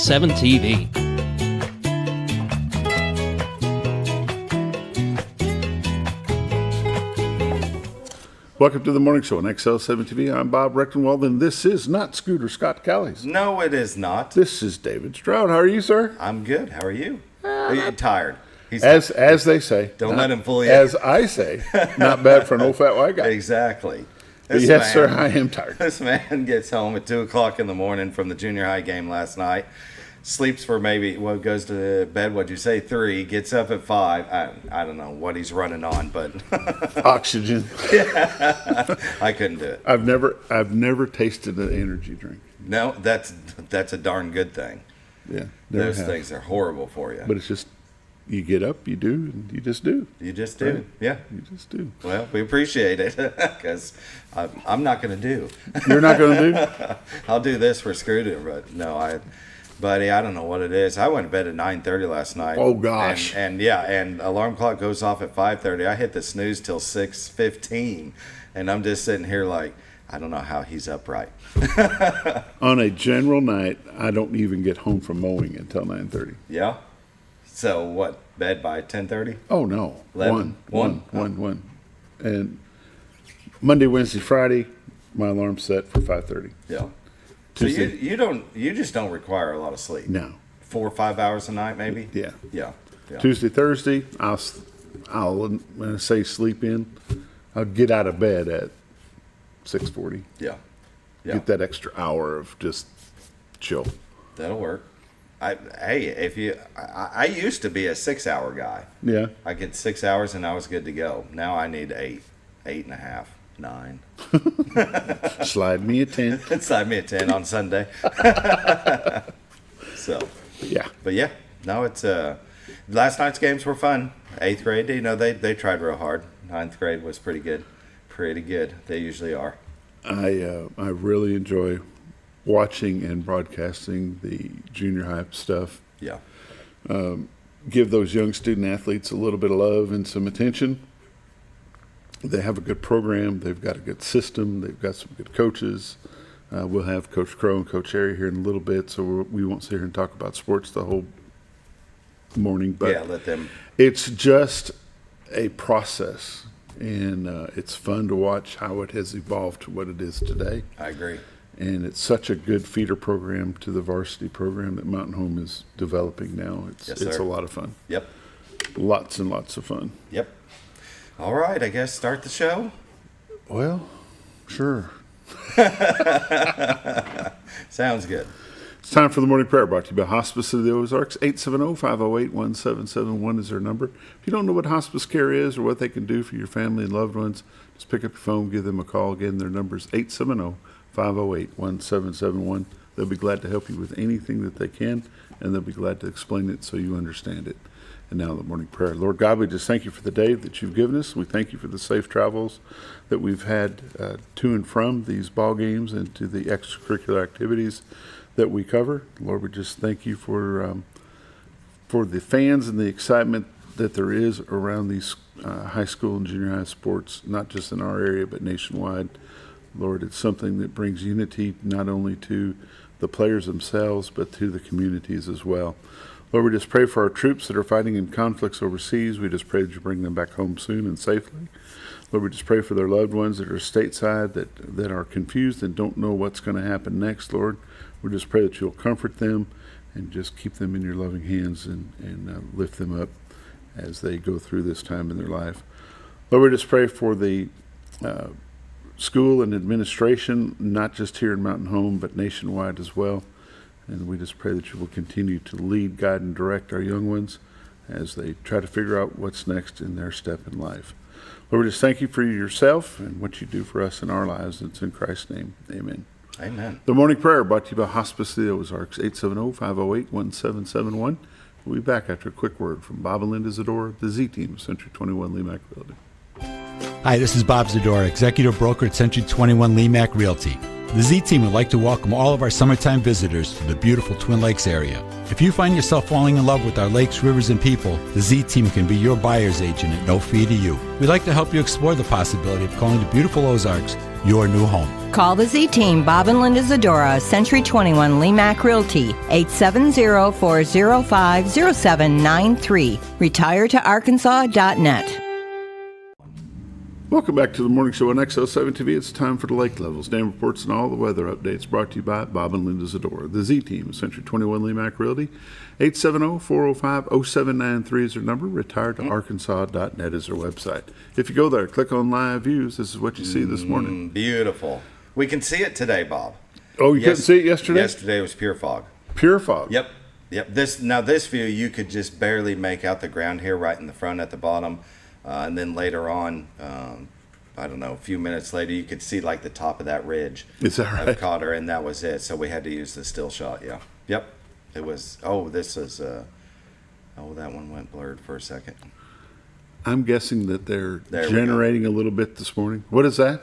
XL7-TV. Welcome to the morning show on XL7-TV. I'm Bob Rechtenwald, and this is not Scooter Scott Callies. No, it is not. This is David Stroud. How are you, sir? I'm good. How are you? Are you tired? As they say. Don't let him fool you. As I say, not bad for an old fat white guy. Exactly. Yes, sir, I am tired. This man gets home at 2 o'clock in the morning from the junior high game last night, sleeps for goes to bed, what'd you say, 3, gets up at 5. I don't know what he's running on, but Oxygen. I couldn't do it. I've never tasted an energy drink. No, that's a darn good thing. Yeah. Those things are horrible for you. But it's just, you get up, you do, and you just do. You just do. Right? Yeah. You just do. Well, we appreciate it because I'm not going to do. You're not going to do? I'll do this for Scooter, but no, buddy, I don't know what it is. I went to bed at 9:30 last night. Oh gosh. And alarm clock goes off at 5:30. I hit the snooze till 6:15, and I'm just sitting here like, I don't know how he's upright. On a general night, I don't even get home from mowing until 9:30. Yeah. So what? Bed by 10:30? Oh no, 11? 1. And Monday, Wednesday, Friday, my alarm's set for 5:30. Yeah. Tuesday. So you just don't require a lot of sleep. No. 4 or 5 hours a night, maybe. Yeah. Yeah. Tuesday, Thursday, I'll when I say sleep in, I'll get out of bed at 6:40. Yeah. Yeah. Get that extra hour of just chill. That'll work. I used to be a 6-hour guy. Yeah. I get 6 hours and I was good to go. Now I need 8.5, 9. Slide me a 10. Slide me a 10 on Sunday. So, Yeah. but yeah, no, it's last night's games were fun. 8th grade, they tried real hard. 9th grade was pretty good. Pretty good. They usually are. I really enjoy watching and broadcasting the junior high stuff. Yeah. Give those young student athletes a little bit of love and some attention. They have a good program. They've got a good system. They've got some good coaches. We'll have Coach Crow and Coach Harry here in a little bit, so we won't sit here and talk about sports the whole morning. But yeah, let them. It's just a process, and it's fun to watch how it has evolved to what it is today. I agree. And it's such a good feeder program to the varsity program that Mountain Home is developing now. It's a lot of fun. Yep. Lots and lots of fun. Yep. All right, I guess start the show. Well, sure. Sounds good. It's time for the morning prayer brought to you by Hospice of the Ozarks. 870-508-1771 is their number. If you don't know what hospice care is or what they can do for your family and loved ones, just pick up your phone, give them a call. Again, their number is 870-508-1771. They'll be glad to help you with anything that they can, and they'll be glad to explain it so you understand it. And now the morning prayer. Lord God, we just thank you for the day that you've given us. We thank you for the safe travels that we've had to and from these ball games and to the extracurricular activities that we cover. Lord, we just thank you for the fans and the excitement that there is around these high school and junior high sports, not just in our area, but nationwide. Lord, it's something that brings unity not only to the players themselves, but to the communities as well. Lord, we just pray for our troops that are fighting in conflicts overseas. We just pray that you bring them back home soon and safely. Lord, we just pray for their loved ones that are stateside, that are confused and don't know what's going to happen next, Lord. We just pray that you'll comfort them and just keep them in your loving hands and lift them up as they go through this time in their life. Lord, we just pray for the school and administration, not just here in Mountain Home, but nationwide as well. And we just pray that you will continue to lead, guide, and direct our young ones as they try to figure out what's next in their step in life. Lord, we just thank you for yourself and what you do for us in our lives. It's in Christ's name. Amen. Amen. The morning prayer brought to you by Hospice of the Ozarks, 870-508-1771. We'll be back after a quick word from Bob and Linda Zdora, the Z-Team of Century 21 LeMac Realty. Hi, this is Bob Zdora, Executive Broker at Century 21 LeMac Realty. The Z-Team would like to welcome all of our summertime visitors to the beautiful Twin Lakes area. If you find yourself falling in love with our lakes, rivers, and people, the Z-Team can be your buyer's agent at no fee to you. We'd like to help you explore the possibility of calling the beautiful Ozarks your new home. Call the Z-Team, Bob and Linda Zdora, Century 21 LeMac Realty, 870-405-0793. RetireToArkansas.net. Welcome back to the morning show on XL7-TV. It's time for the lake levels. Dan reports and all the weather updates brought to you by Bob and Linda Zdora. The Z-Team, Century 21 LeMac Realty. 870-405-0793 is their number. RetireToArkansas.net is their website. If you go there, click on live views. This is what you see this morning. Beautiful. We can see it today, Bob. Oh, you couldn't see it yesterday? Yesterday was pure fog. Pure fog. Yep. This view, you could just barely make out the ground here right in the front at the bottom. And then later on, I don't know, a few minutes later, you could see like the top of that ridge. Is that right? Of Cotter, and that was it. So we had to use the still shot. Yeah. Yep. It was. That one went blurred for a second. I'm guessing that they're There we generating a little bit this morning. What is that?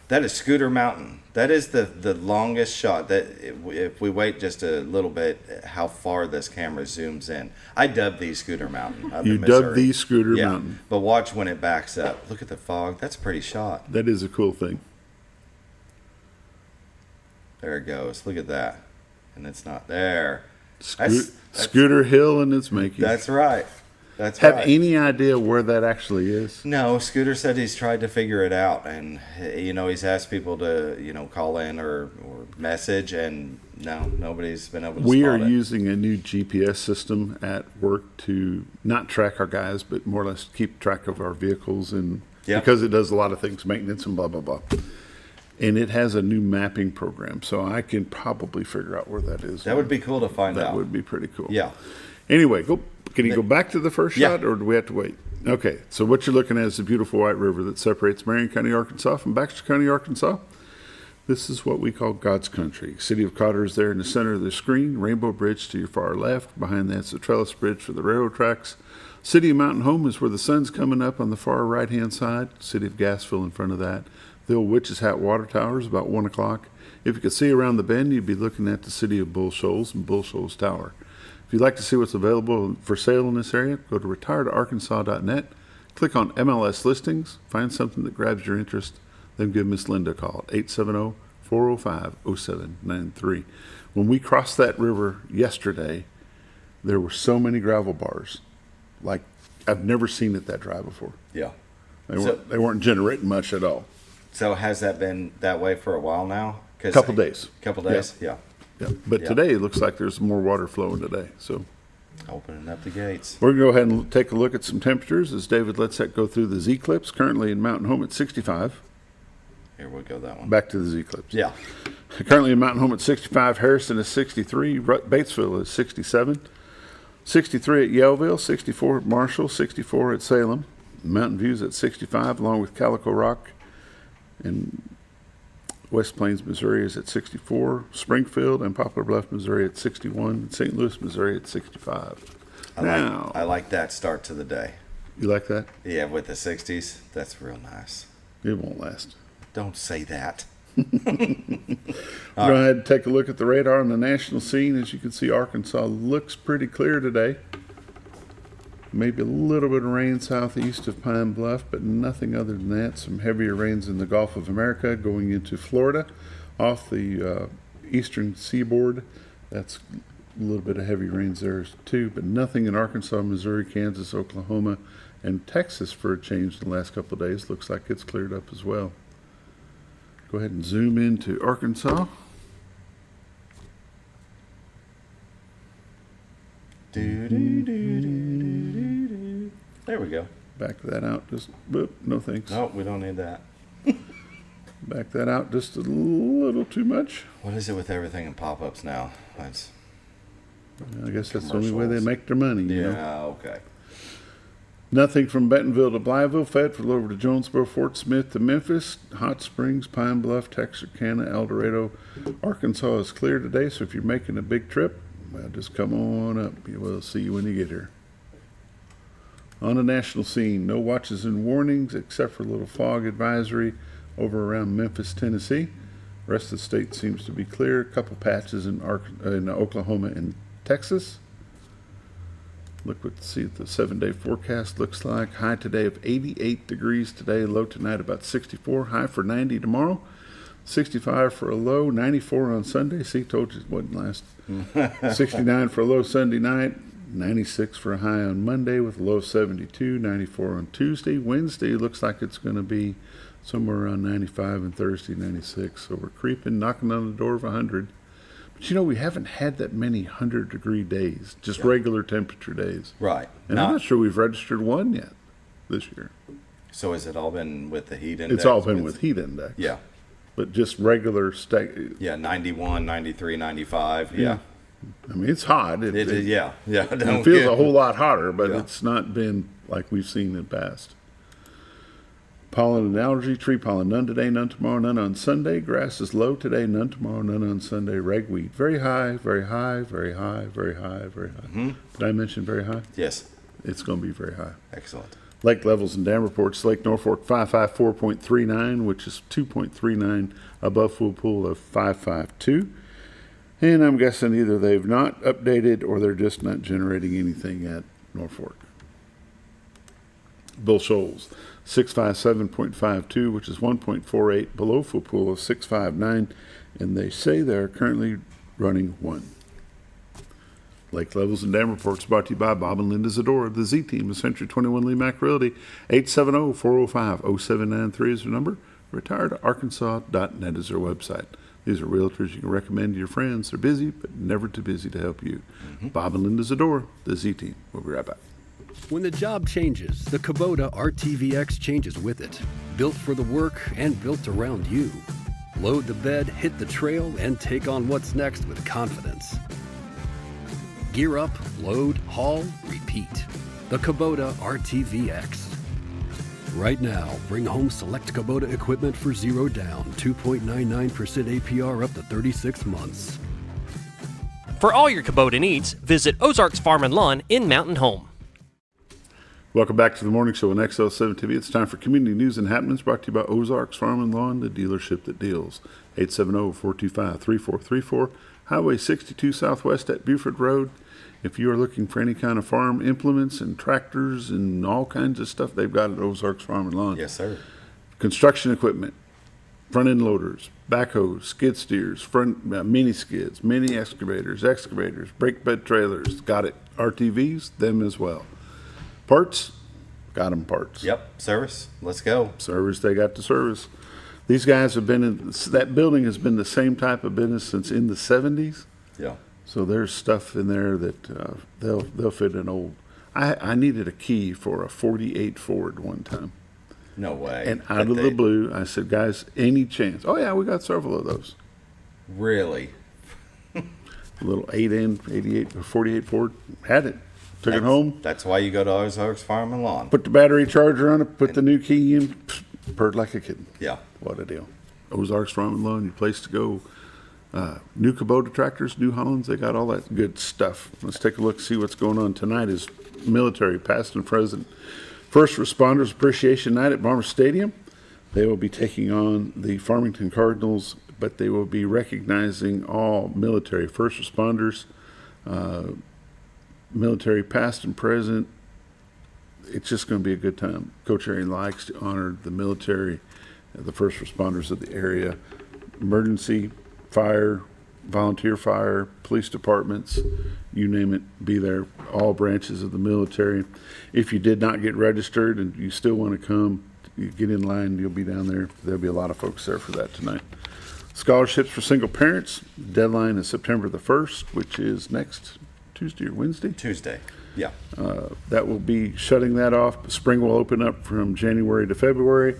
That is Scooter Mountain. That is the longest shot. That if we wait just a little bit, how far this camera zooms in. I dubbed these Scooter Mountain. Up You in dubbed Missouri. these Scooter Yeah. Mountain. But watch when it backs up. Look at the fog. That's a pretty shot. That is a cool thing. There it goes. Look at that. And it's not there. That's Scooter Hill and its making. That's right. That's Have right. any idea where that actually is? No, Scooter said he's tried to figure it out, and he's asked people to call in or message, and no, nobody's been able to. We spot are it. using a new GPS system at work to not track our guys, but more or less keep track of our vehicles, and Yep. because it does a lot of things, maintenance and blah blah blah. And it has a new mapping program, so I can probably figure out where that is. That would be cool to find That out. would be pretty cool. Yeah. Anyway, can you go back to the first Yeah. shot, or do we have to wait? Okay, so what you're looking at is the beautiful White River that separates Marion County, Arkansas from Baxter County, Arkansas. This is what we call God's country. City of Cotter is there in the center of the screen. Rainbow Bridge to your far left. Behind that's the trellis bridge for the railroad tracks. City of Mountain Home is where the sun's coming up on the far right-hand side. City of Gassville in front of that. The old Witch's Hat Water Tower is about 1 o'clock. If you could see around the bend, you'd be looking at the City of Bull Shoals and Bull Shoals Tower. If you'd like to see what's available for sale in this area, go to RetireToArkansas.net, click on MLS listings, find something that grabs your interest, then give Miss Linda a call at 870-405-0793. When we crossed that river yesterday, there were so many gravel bars. Like, I've never seen it that dry before. Yeah. They weren't generating much at all. So has that been that way for a while now? Couple days. Couple days. Yeah. Yeah. But Yeah. today it looks like there's more water flowing today. So Opening up the gates. we're going to go ahead and take a look at some temperatures as David lets that go through the Z-Clips. Currently in Mountain Home at 65. Here we go. That one. Back to the Z-Clips. Yeah. Currently in Mountain Home at 65. Harrison is 63. Batesville is 67. 63 at Yellville. 64 at Marshall. 64 at Salem. Mountain View's at 65, along with Calico Rock. And West Plains, Missouri is at 64. Springfield and Poplar Bluff, Missouri at 61. St. Louis, Missouri at 65. I like that start to the day. You like that? Yeah, with the 60s. That's real nice. It won't last. Don't say that. Go ahead and take a look at the radar on the national scene. As you can see, Arkansas looks pretty clear today. Maybe a little bit of rain southeast of Pine Bluff, but nothing other than that. Some heavier rains in the Gulf of America going into Florida off the eastern seaboard. That's a little bit of heavy rains there too, but nothing in Arkansas, Missouri, Kansas, Oklahoma, and Texas for a change in the last couple of days. Looks like it's cleared up as well. Go ahead and zoom into Arkansas. There we go. Back that out just, boop, no thanks. No, we don't need that. Back that out just a little too much. What is it with everything in pop-ups now? I guess that's the only way they make their money, you know. Yeah, okay. Nothing from Bentonville to Blytheville, Fayetteville over to Jonesboro, Fort Smith to Memphis, Hot Springs, Pine Bluff, Texarkana, El Dorado. Arkansas is clear today, so if you're making a big trip, well, just come on up. We'll see you when you get here. On the national scene, no watches and warnings except for a little fog advisory over around Memphis, Tennessee. The rest of the state seems to be clear. A couple patches in Oklahoma and Texas. See what the 7-day forecast looks like. High today of 88 degrees today, low tonight about 64, high for 90 tomorrow. 65 for a low, 94 on Sunday. See, told you it wouldn't last. 69 for a low Sunday night, 96 for a high on Monday with a low of 72, 94 on Tuesday. Wednesday looks like it's going to be somewhere around 95, and Thursday 96. So we're creeping, knocking on the door of 100. But you know, we haven't had that many 100-degree days, just regular temperature days. Right. And I'm not sure we've registered one yet this year. So has it all been with the heat index? It's all been with heat index. Yeah. But just regular Yeah, 91, 93, 95. Yeah. I mean, it's hot. Yeah. Yeah. It feels a whole lot hotter, but it's not been like we've seen in the past. Pollen and allergy, tree pollen, none today, none tomorrow, none on Sunday. Grass is low today, none tomorrow, none on Sunday. Ragweed, very high, very high, very high, very high, very high. Mm-hmm. Did I mention very high? Yes. It's going to be very high. Excellent. Lake levels and dam reports. Lake Norfolk 554.39, which is 2.39 above full pool of 552. And I'm guessing either they've not updated or they're just not generating anything at Norfolk. Bull Shoals 657.52, which is 1.48 below full pool of 659, and they say they're currently running 1. Lake levels and dam reports brought to you by Bob and Linda Zdora, the Z Team of Century 21 LeMac Realty. 870-405-0793 is their number. Retiredarkansas.net is their website. These are realtors you can recommend to your friends. They're busy, but never too busy to help you. Bob and Linda Zdora, the Z Team. We'll be right back. When the job changes, the Kubota RTVX changes with it. Built for the work and built around you. Load the bed, hit the trail, and take on what's next with confidence. Gear up, load, haul, repeat. The Kubota RTVX. Right now, bring home select Kubota equipment for 0 down, 2.99% APR up to 36 months. For all your Kubota needs, visit Ozarks Farm and Lawn in Mountain Home. Welcome back to the morning show on XL7-TV. It's time for community news and happenings brought to you by Ozarks Farm and Lawn, the dealership that deals. 870-425-3434, Highway 62 Southwest at Buford Road. If you are looking for any kind of farm implements and tractors and all kinds of stuff, they've got it at Ozarks Farm and Lawn. Yes, sir. Construction equipment, front end loaders, backhoes, skid steers, mini skids, mini excavators, brake bed trailers, got it. RTVs, them as well. Parts, got them parts. Yep. Service. Let's go. Service, they got the service. These guys have been in, that building has been the same type of business since in the 70s. Yeah. So there's stuff in there that they'll fit an old. I needed a key for a 48 Ford one time. No way. And out of the blue, I said, guys, any chance? Oh, yeah, we got several of those. Really? A little 88, 48 Ford. Had it. Took it home. That's why you go to Ozarks Farm and Lawn. Put the battery charger on it, put the new key in, purred like a kitten. Yeah. What a deal. Ozarks Farm and Lawn, your place to go. New Kubota tractors, New Hollands, they got all that good stuff. Let's take a look, see what's going on tonight is military, past and present. First Responders Appreciation Night at Bomber Stadium. They will be taking on the Farmington Cardinals, but they will be recognizing all military first responders, military past and present. It's just going to be a good time. Coach Aaron likes to honor the military, the first responders of the area, emergency, fire, volunteer fire, police departments, you name it, be there, all branches of the military. If you did not get registered and you still want to come, you get in line, you'll be down there. There'll be a lot of folks there for that tonight. Scholarships for single parents, deadline is September the 1st, which is next Tuesday or Wednesday? Tuesday, yeah. That will be shutting that off. Spring will open up from January to February.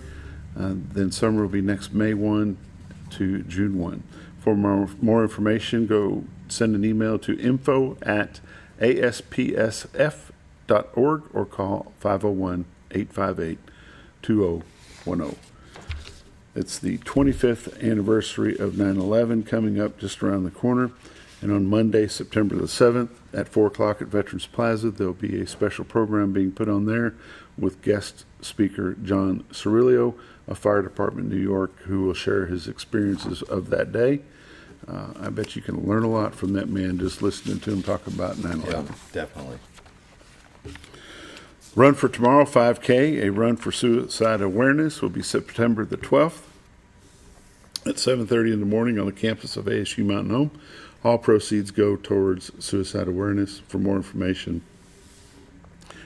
Then summer will be next May 1 to June 1. For more information, go send an email to info@aspsf.org or call 501-858-2010. It's the 25th anniversary of 9/11 coming up just around the corner. And on Monday, September the 7th at 4 o'clock at Veterans Plaza, there'll be a special program being put on there with guest speaker John Cirillo of Fire Department New York, who will share his experiences of that day. I bet you can learn a lot from that man just listening to him talk about 9/11. Yeah, definitely. Run for Tomorrow 5K, a run for suicide awareness, will be September the 12th. at 7:30 in the morning on the campus of ASU Mountain Home. All proceeds go towards suicide awareness. For more information,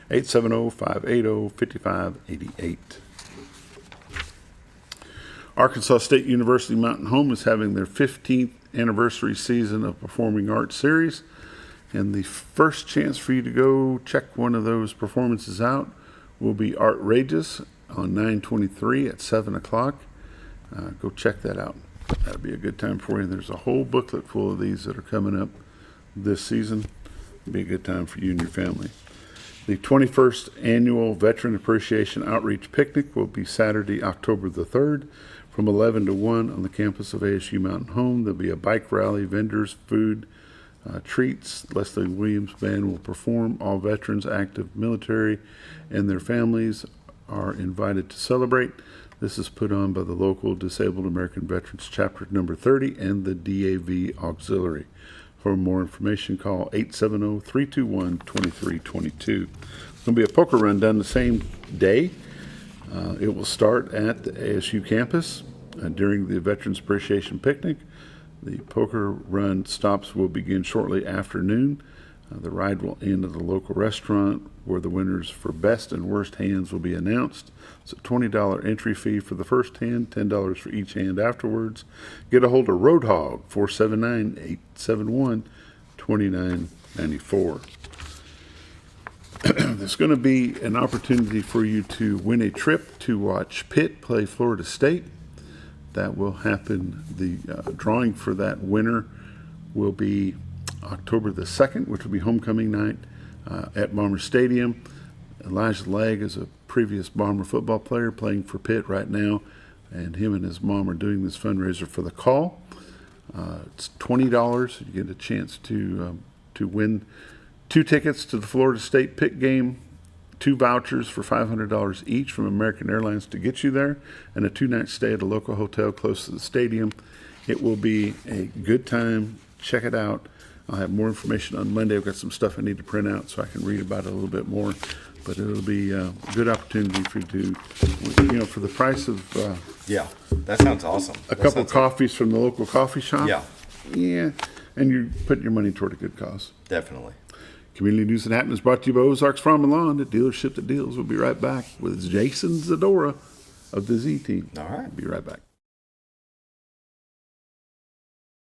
870-580-5588. Arkansas State University Mountain Home is having their 15th anniversary season of Performing Arts Series. And the first chance for you to go check one of those performances out will be Artrageous on 9/23 at 7 o'clock. Go check that out. That'll be a good time for you. There's a whole booklet full of these that are coming up this season. It'll be a good time for you and your family. The 21st Annual Veteran Appreciation Outreach Picnic will be Saturday, October the 3rd from 11 to 1 on the campus of ASU Mountain Home. There'll be a bike rally, vendors, food, treats. Leslie Williams Band will perform. All veterans, active military, and their families are invited to celebrate. This is put on by the local Disabled American Veterans Chapter number 30 and the DAV Auxiliary. For more information, call 870-321-2322. It's going to be a poker run done the same day. It will start at the ASU campus during the Veterans Appreciation Picnic. The poker run stops will begin shortly after noon. The ride will end at the local restaurant where the winners for best and worst hands will be announced. It's a $20 entry fee for the first hand, $10 for each hand afterwards. Get a hold of Roadhog, 479-871-2994. There's going to be an opportunity for you to win a trip to watch Pitt play Florida State. That will happen. The drawing for that winner will be October the 2nd, which will be homecoming night at Bomber Stadium. Elijah Legg is a previous Bomber football player playing for Pitt right now, and him and his mom are doing this fundraiser for the call. It's $20. You get a chance to win 2 tickets to the Florida State Pitt game, 2 vouchers for $500 each from American Airlines to get you there, and a 2-night stay at a local hotel close to the stadium. It will be a good time. Check it out. I'll have more information on Monday. I've got some stuff I need to print out so I can read about it a little bit more. But it'll be a good opportunity for you to, for the price of Yeah, that sounds awesome. a couple of coffees from the local coffee shop. Yeah. Yeah, and you're putting your money toward a good cause. Definitely. Community News and Happenings brought to you by Ozarks Farm and Lawn, the dealership that deals. We'll be right back with Jason Zdora of the Z Team. All right. Be right back.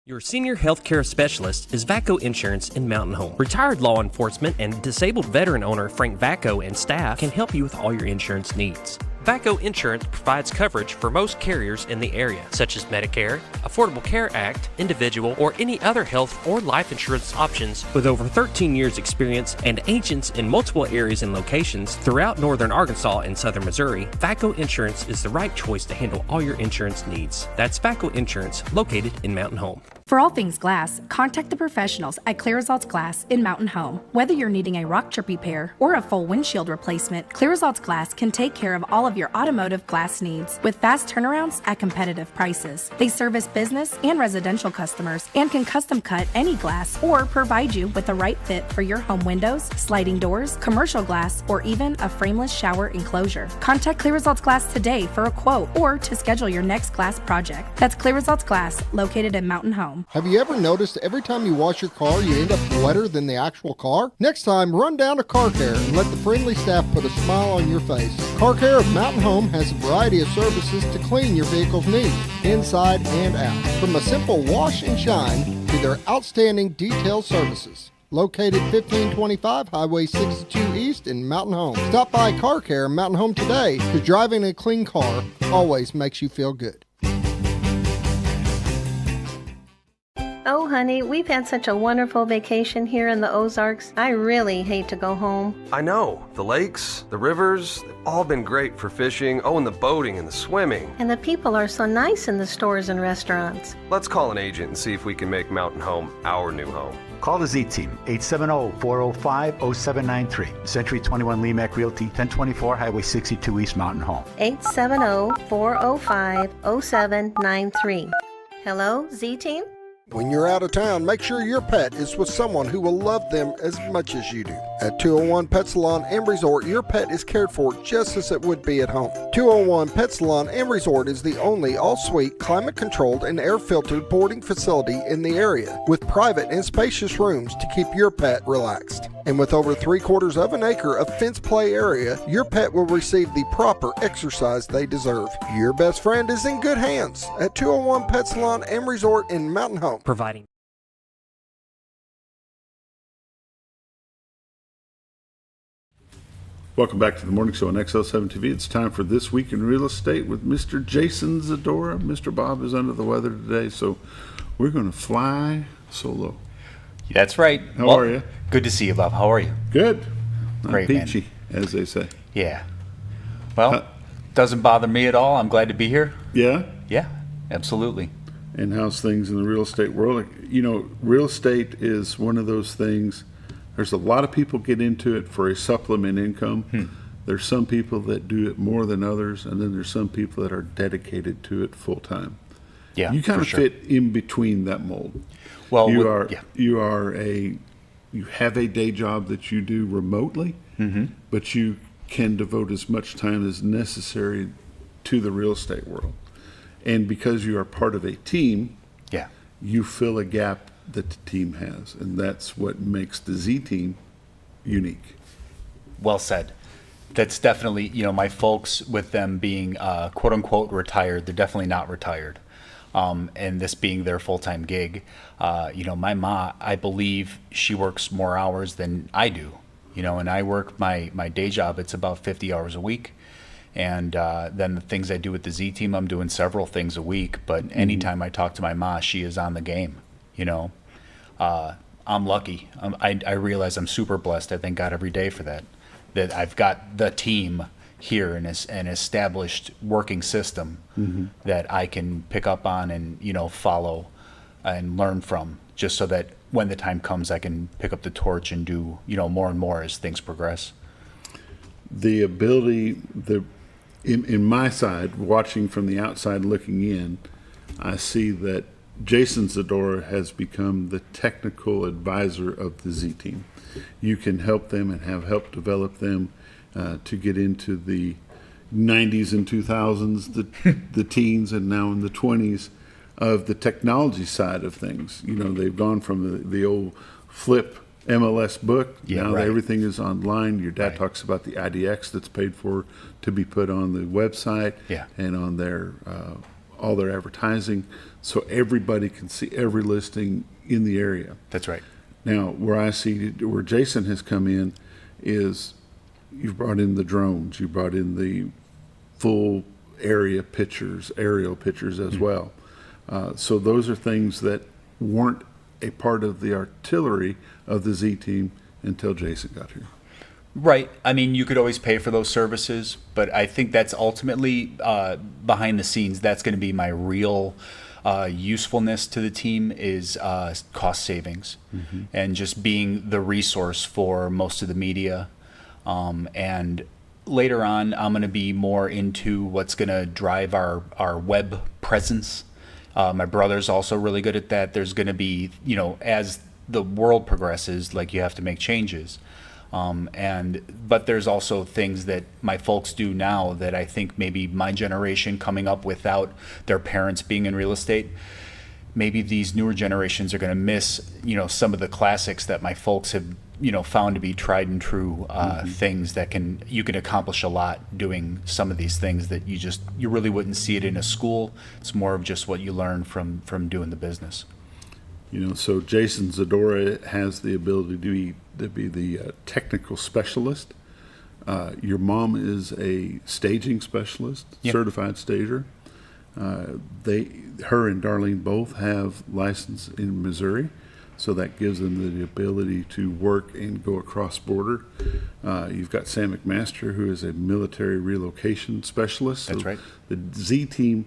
Your senior healthcare specialist is VACO Insurance in Mountain Home. Retired law enforcement and disabled veteran owner Frank VACO and staff can help you with all your insurance needs. VACO Insurance provides coverage for most carriers in the area, such as Medicare, Affordable Care Act, individual, or any other health or life insurance options. With over 13 years experience and agents in multiple areas and locations throughout northern Arkansas and southern Missouri, VACO Insurance is the right choice to handle all your insurance needs. That's VACO Insurance, located in Mountain Home. For all things glass, contact the professionals at Clear Results Glass in Mountain Home. Whether you're needing a rock chip repair or a full windshield replacement, Clear Results Glass can take care of all of your automotive glass needs with fast turnarounds at competitive prices. They service business and residential customers and can custom cut any glass or provide you with the right fit for your home windows, sliding doors, commercial glass, or even a frameless shower enclosure. Contact Clear Results Glass today for a quote or to schedule your next glass project. That's Clear Results Glass, located in Mountain Home. Have you ever noticed every time you wash your car, you end up wetter than the actual car? Next time, run down to Car Care and let the friendly staff put a smile on your face. Car Care of Mountain Home has a variety of services to clean your vehicle's needs, inside and out. From a simple wash and shine to their outstanding detailed services. Located 1525 Highway 62 East in Mountain Home. Stop by Car Care Mountain Home today, because driving a clean car always makes you feel good. Oh, honey, we've had such a wonderful vacation here in the Ozarks. I really hate to go home. I know. The lakes, the rivers, they've all been great for fishing. Oh, and the boating and the swimming. And the people are so nice in the stores and restaurants. Let's call an agent and see if we can make Mountain Home our new home. Call the Z-Team, 870-405-0793. Century 21 LeMac Realty, 1024 Highway 62 East Mountain Home. 870-405-0793. Hello, Z-Team? When you're out of town, make sure your pet is with someone who will love them as much as you do. At 201 Pet Salon and Resort, your pet is cared for just as it would be at home. 201 Pet Salon and Resort is the only all-suite, climate-controlled, and air-filtered boarding facility in the area, with private and spacious rooms to keep your pet relaxed. And with over 3/4 of an acre of fenced play area, your pet will receive the proper exercise they deserve. Your best friend is in good hands at 201 Pet Salon and Resort in Mountain Home. Providing. Welcome back to the morning show on XL7-TV. It's time for This Week in Real Estate with Mr. Jason Zdora. Mr. Bob is under the weather today, so we're going to fly solo. That's right. How are you? Good to see you, Bob. How are you? Good. Great, I'm peachy, as they say. Yeah. Well, doesn't bother me at all. I'm glad to be here. Yeah? Yeah, absolutely. And how's things in the real estate world? You know, real estate is one of those things. There's a lot of people get into it for a supplement income. There's some people that do it more than others, and then there's some people that are dedicated to it full time. Yeah, you kind of sure. fit in between that mold. Well, you have a day job that you do remotely, but you can devote as much time as necessary to the real estate world. And because you are part of a team, you fill a gap that the team has, and that's what makes the Z team unique. Well said. That's definitely, my folks, with them being quote unquote retired, they're definitely not retired. And this being their full-time gig, my ma, I believe she works more hours than I do, and I work my day job. It's about 50 hours a week. And then the things I do with the Z team, I'm doing several things a week, but anytime I talk to my ma, she is on the game, I'm lucky. I realize I'm super blessed. I thank God every day for that I've got the team here in an established working system that I can pick up on and, follow and learn from, just so that when the time comes, I can pick up the torch and do, more and more as things progress. The ability, in my side, watching from the outside looking in, I see that Jason Zdora has become the technical advisor of the Z team. You can help them and have helped develop them to get into the 90s and 2000s, the teens, and now in the 20s of the technology side of things. They've gone from the old flip MLS book. Now everything is online. Your dad talks about the IDX that's paid for to be put on the website and on their all their advertising, so everybody can see every listing in the area. That's right. Now, where Jason has come in is you've brought in the drones, you brought in the full aerial pictures as well. So those are things that weren't a part of the artillery of the Z team until Jason got here. Right. I mean, you could always pay for those services, but I think that's ultimately behind the scenes. That's going to be my real usefulness to the team is cost savings and just being the resource for most of the media. And later on, I'm going to be more into what's going to drive our web presence. My brother's also really good at that. There's going to be, as the world progresses, you have to make changes. But there's also things that my folks do now that I think maybe my generation coming up without their parents being in real estate, maybe these newer generations are going to miss, some of the classics that my folks have, found to be tried and true things that you can accomplish a lot doing some of these things that you really wouldn't see it in a school. It's more of just what you learn from doing the business. So Jason Zdora has the ability to be the technical specialist. Your mom is a staging specialist, certified stager. Her and Darlene both have license in Missouri, so that gives them the ability to work and go across border. You've got Sam McMaster, who is a military relocation specialist. That's right. The Z team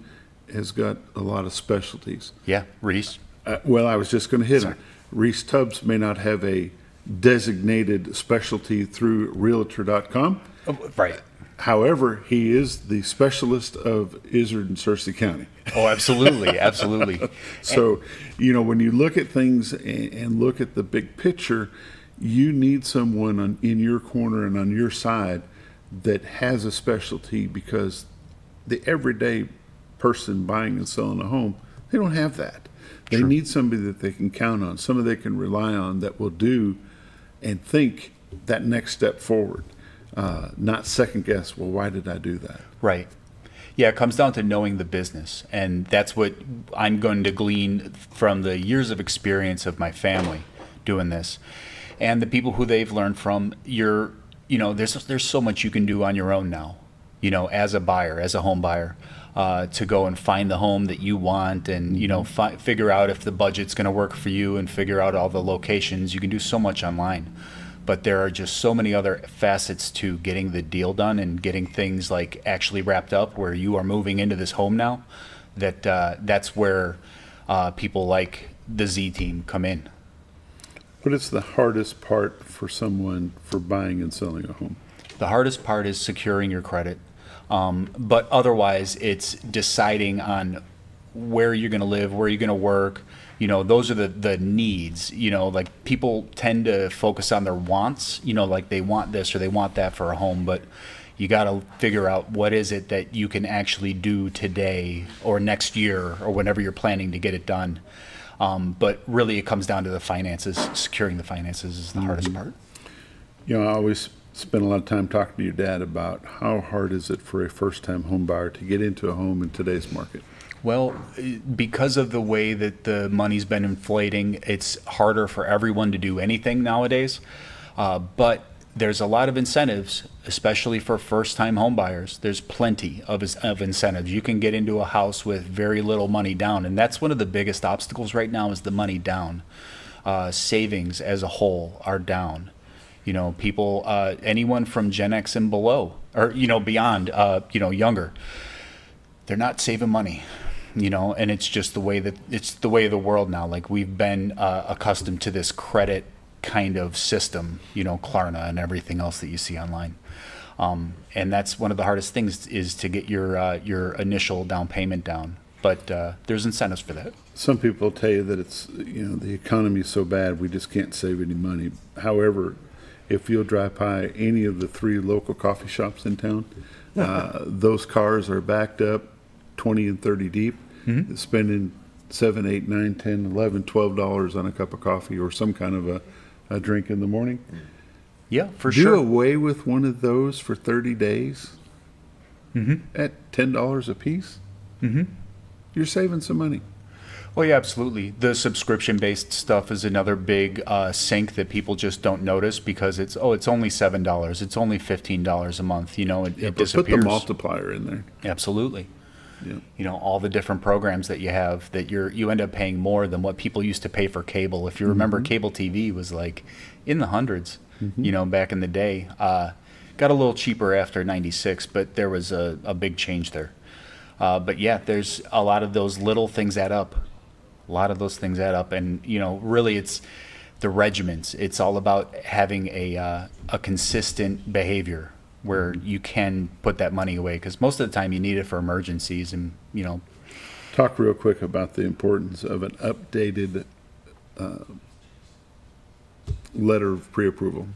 has got a lot of specialties. Yeah, Reese. Well, I was just going to hit him. Reese Tubbs may not have a designated specialty through Realtor.com. Right. However, he is the specialist of Izard and Searcy County. Oh, absolutely, absolutely. So, when you look at things and look at the big picture, you need someone in your corner and on your side that has a specialty, because the everyday person buying and selling a home, they don't have that. They need somebody that they can count on, somebody they can rely on, that will do and think that next step forward, not second guess, well, why did I do that? Right. Yeah, it comes down to knowing the business, and that's what I'm going to glean from the years of experience of my family doing this, and the people who they've learned from. There's so much you can do on your own now, as a buyer, as a home buyer, to go and find the home that you want, and figure out if the budget's going to work for you, and figure out all the locations. You can do so much online. But there are just so many other facets to getting the deal done and getting things like actually wrapped up where you are moving into this home now, that's where people like the Z team come in. What is the hardest part for someone for buying and selling a home? The hardest part is securing your credit. But otherwise, it's deciding on where you're going to live, where you're going to work. Those are the needs. Like, people tend to focus on their wants, like they want this or they want that for a home, but you got to figure out what is it that you can actually do today or next year or whenever you're planning to get it done. But really, it comes down to the finances. Securing the finances is the hardest part. I always spend a lot of time talking to your dad about how hard is it for a first-time home buyer to get into a home in today's market? Well, because of the way that the money's been inflating, it's harder for everyone to do anything nowadays. But there's a lot of incentives, especially for first-time home buyers. There's plenty of incentives. You can get into a house with very little money down, and that's one of the biggest obstacles right now is the money down. Savings as a whole are down. People, anyone from Gen X and below, or beyond, younger, they're not saving money. And it's just the way of the world now. Like, we've been accustomed to this credit kind of system, Klarna and everything else that you see online. And that's one of the hardest things, is to get your initial down payment down. But there's incentives for that. Some people tell you that it's, the economy is so bad we just can't save any money. However, if you'll drive by any of the 3 local coffee shops in town, those cars are backed up 20 and 30 deep, spending $7, $8, $9, $10, $11, $12 on a cup of coffee or some kind of a drink in the morning. Yeah, for sure. Do away with one of those for 30 days at $10 a piece. You're saving some money. Well, yeah, absolutely. The subscription-based stuff is another big sink that people just don't notice, because it's only $7, it's only $15 a month. It disappears. Put the multiplier in there. Absolutely. Yeah. All the different programs that you have, that you end up paying more than what people used to pay for cable. If you remember, cable TV was like in the hundreds, back in the day. Got a little cheaper after '96, but there was a big change there. But yeah, there's a lot of those little things add up. And really, it's the regiments. It's all about having a consistent behavior where you can put that money away, because most of the time you need it for emergencies. And talk real quick about the importance of an updated letter of pre-approval.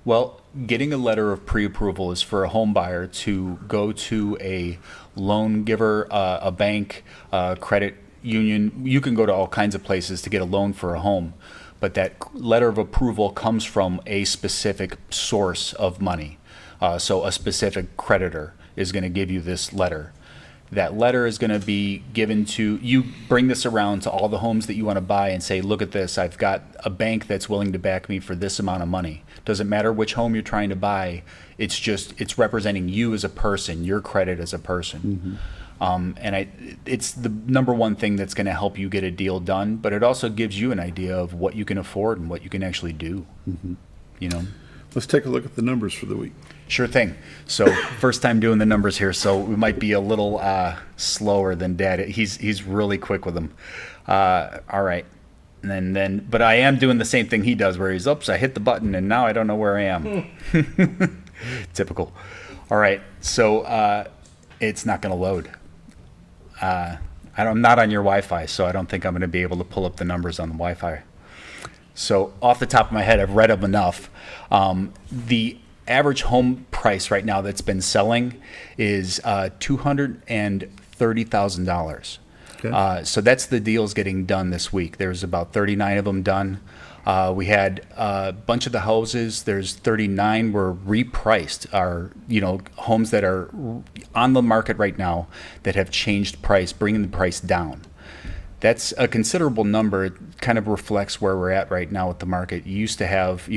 Well, getting a letter of pre-approval is for a home buyer to go to a loan giver, a bank, credit union. You can go to all kinds of places to get a loan for a home, but that letter of approval comes from a specific source of money. So a specific creditor is going to give you this letter. That letter is going to be given to you. Bring this around to all the homes that you want to buy and say, look at this, I've got a bank that's willing to back me for this amount of money. Doesn't matter which home you're trying to buy. It's representing you as a person, your credit as a person. It's the number one thing that's going to help you get a deal done, but it also gives you an idea of what you can afford and what you can actually do. Let's take a look at the numbers for the week. Sure thing. So first time doing the numbers here, so we might be a little slower than Dad. He's really quick with them. All right. And then, but I am doing the same thing he does, where he's, oops, I hit the button and now I don't know where I am. Typical. All right, so it's not going to load. I'm not on your Wi-Fi, so I don't think I'm going to be able to pull up the numbers on the Wi-Fi. So off the top of my head, I've read them enough. The average home price right now that's been selling is $230,000. Okay. So that's the deals getting done this week. There's about 39 of them done. We had a bunch of the houses. There's 39 were repriced. Are homes that are on the market right now that have changed price, bringing the price down. That's a considerable number. It kind of reflects where we're at right now with the market. You used to have,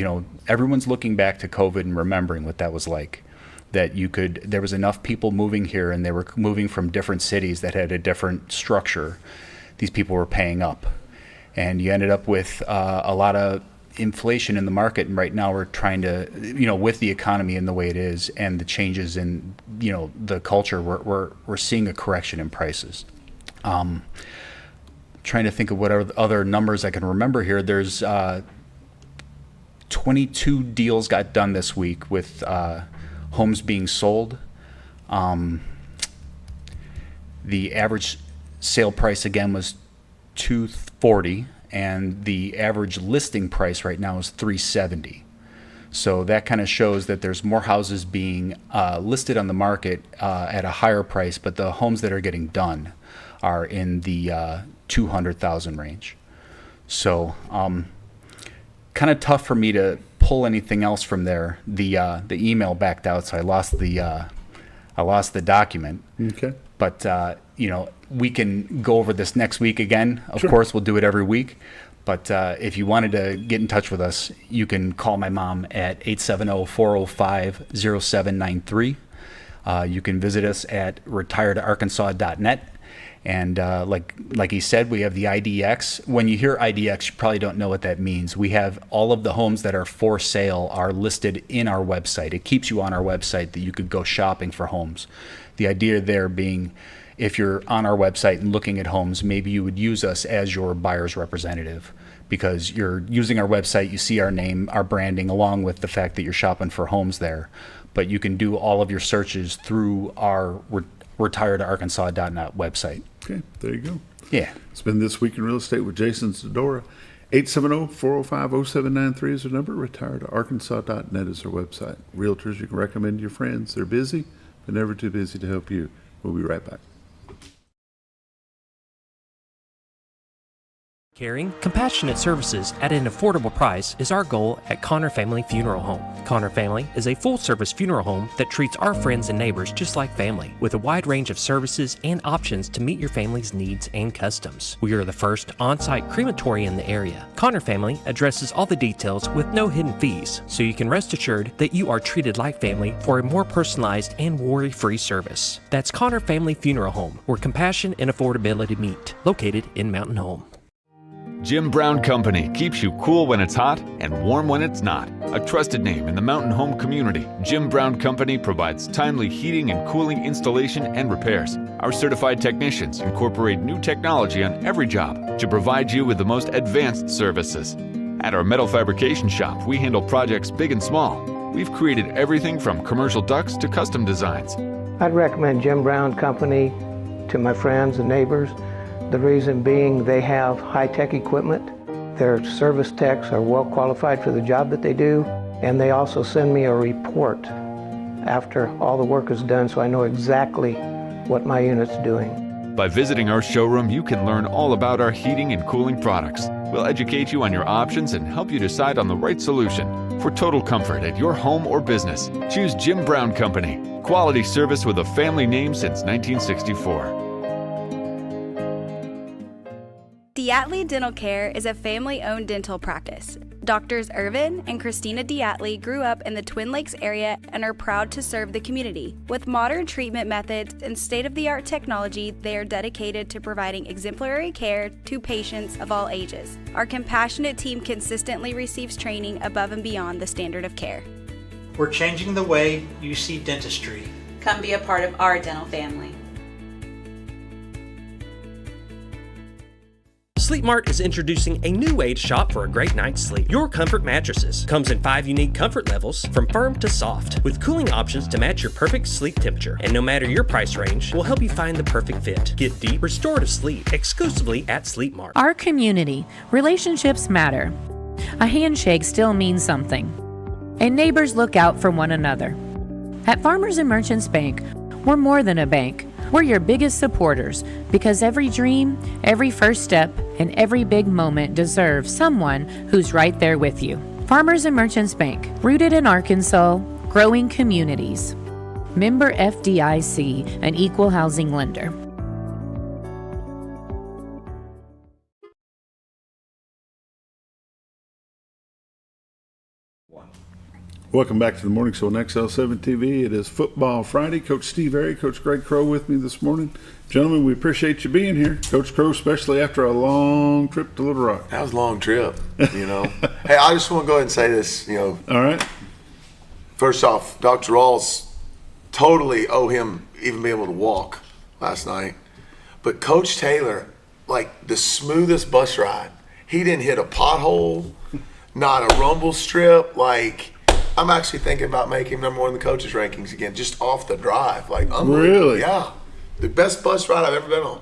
everyone's looking back to COVID and remembering what that was like. That there was enough people moving here, and they were moving from different cities that had a different structure. These people were paying up. And you ended up with a lot of inflation in the market. And right now we're trying to, with the economy and the way it is and the changes in, the culture, we're seeing a correction in prices. Trying to think of what other numbers I can remember here. There's 22 deals got done this week with homes being sold. The average sale price again was $240, and the average listing price right now is $370. So that kind of shows that there's more houses being listed on the market at a higher price, but the homes that are getting done are in the $200,000 range. So kind of tough for me to pull anything else from there. The email backed out, so I lost the document. Okay. But we can go over this next week again. Of course, we'll do it every week. But if you wanted to get in touch with us, you can call my mom at 870-405-0793. You can visit us at retiredarkansas.net. And like he said, we have the IDX. When you hear IDX, you probably don't know what that means. We have all of the homes that are for sale are listed in our website. It keeps you on our website that you could go shopping for homes. The idea there being, if you're on our website and looking at homes, maybe you would use us as your buyer's representative, because you're using our website, you see our name, our branding, along with the fact that you're shopping for homes there. But you can do all of your searches through our retiredarkansas.net website. Okay, there you go. Yeah. It's been This Week in Real Estate with Jason Zdora. 870-405-0793 is their number. Retiredarkansas.net is their website. Realtors you can recommend to your friends. They're busy, but never too busy to help you. We'll be right back. Caring, compassionate services at an affordable price is our goal at Connor Family Funeral Home. Connor Family is a full-service funeral home that treats our friends and neighbors just like family, with a wide range of services and options to meet your family's needs and customs. We are the first on-site crematory in the area. Connor Family addresses all the details with no hidden fees, so you can rest assured that you are treated like family for a more personalized and worry-free service. That's Connor Family Funeral Home, where compassion and affordability meet, located in Mountain Home. Jim Brown Company keeps you cool when it's hot and warm when it's not. A trusted name in the mountain home community, Jim Brown Company provides timely heating and cooling installation and repairs. Our certified technicians incorporate new technology on every job to provide you with the most advanced services. At our metal fabrication shop, we handle projects big and small. We've created everything from commercial ducts to custom designs. I'd recommend Jim Brown Company to my friends and neighbors. The reason being they have high-tech equipment. Their service techs are well qualified for the job that they do, and they also send me a report after all the work is done, so I know exactly what my unit's doing. By visiting our showroom, you can learn all about our heating and cooling products. We'll educate you on your options and help you decide on the right solution. For total comfort at your home or business, choose Jim Brown Company. Quality service with a family name since 1964. Diatley Dental Care is a family-owned dental practice. Doctors Irvin and Christina Diatley grew up in the Twin Lakes area and are proud to serve the community. With modern treatment methods and state-of-the-art technology, they are dedicated to providing exemplary care to patients of all ages. Our compassionate team consistently receives training above and beyond the standard of care. We're changing the way you see dentistry. Come be a part of our dental family. Sleep Mart is introducing a new way to shop for a great night's sleep. Your Comfort Mattresses comes in 5 unique comfort levels from firm to soft, with cooling options to match your perfect sleep temperature. And no matter your price range, we'll help you find the perfect fit. Get deep, restorative sleep exclusively at Sleep Mart. Our community. Relationships matter. A handshake still means something. And neighbors look out for one another. At Farmers and Merchants Bank, we're more than a bank. We're your biggest supporters because every dream, every first step, and every big moment deserves someone who's right there with you. Farmers and Merchants Bank, rooted in Arkansas, growing communities. Member FDIC, an equal housing lender. Welcome back to the Morning Show on XL7-TV. It is Football Friday. Coach Steve Airy, Coach Greg Crow with me this morning. Gentlemen, we appreciate you being here. Coach Crow, especially after a long trip to Little Rock. That was a long trip, you know. Hey, I just want to go ahead and say this, you know. All right. First off, Dr. Rawls, totally owe him even being able to walk last night. But Coach Taylor, like the smoothest bus ride. He didn't hit a pothole, not a rumble strip, like – I'm actually thinking about making him number one in the coaches' rankings again, just off the drive. Like, unbelievable. Really? Yeah. The best bus ride I've ever been on.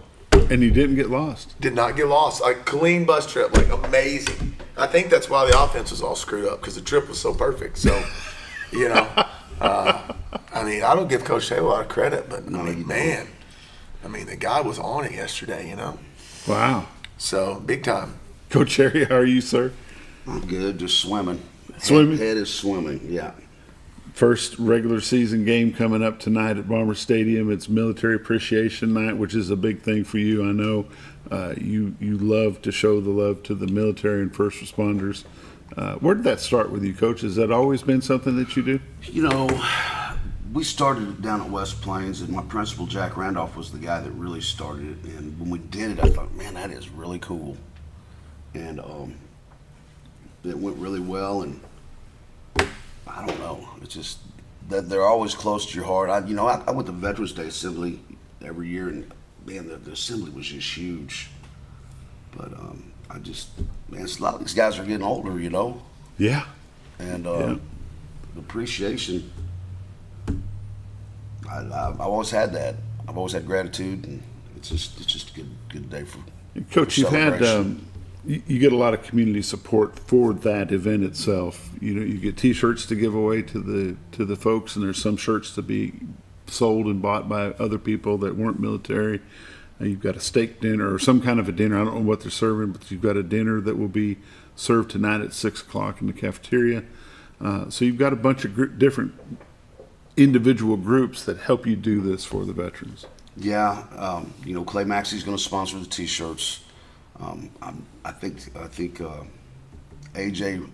And you didn't get lost? Did not get lost. Like, clean bus trip, like, amazing. I think that's why the offense was all screwed up, because the trip was so perfect. So, you know, I mean, I don't give Coach Taylor a lot of credit, but, I mean, man, I mean, the guy was on it yesterday, you know. Wow. So, big time. Coach Harry, how are you, sir? I'm good, just swimming. Swimming? Head is swimming, yeah. First regular season game coming up tonight at Bomber Stadium. It's Military Appreciation Night, which is a big thing for you. I know you love to show the love to the military and first responders. Where did that start with you, Coach? Has that always been something that you do? You know, we started it down at West Plains, and my principal, Jack Randolph, was the guy that really started it. And when we did it, I thought, man, that is really cool. And it went really well, and I don't know. It's just that they're always close to your heart. I went to Veterans Day Assembly every year, and man, the assembly was just huge. But man, a lot of these guys are getting older, you know. Yeah. And the appreciation, I've always had that. I've always had gratitude, and it's just a good day for Coach, you've had. You get a lot of community support for that event itself. You know, you get T-shirts to give away to the folks, and there's some shirts to be sold and bought by other people that weren't military. You've got a steak dinner or some kind of a dinner. I don't know what they're serving, but you've got a dinner that will be served tonight at 6 o'clock in the cafeteria. So you've got a bunch of different individual groups that help you do this for the veterans. Yeah, you know, Clay Maxey's going to sponsor the T-shirts. I think AJ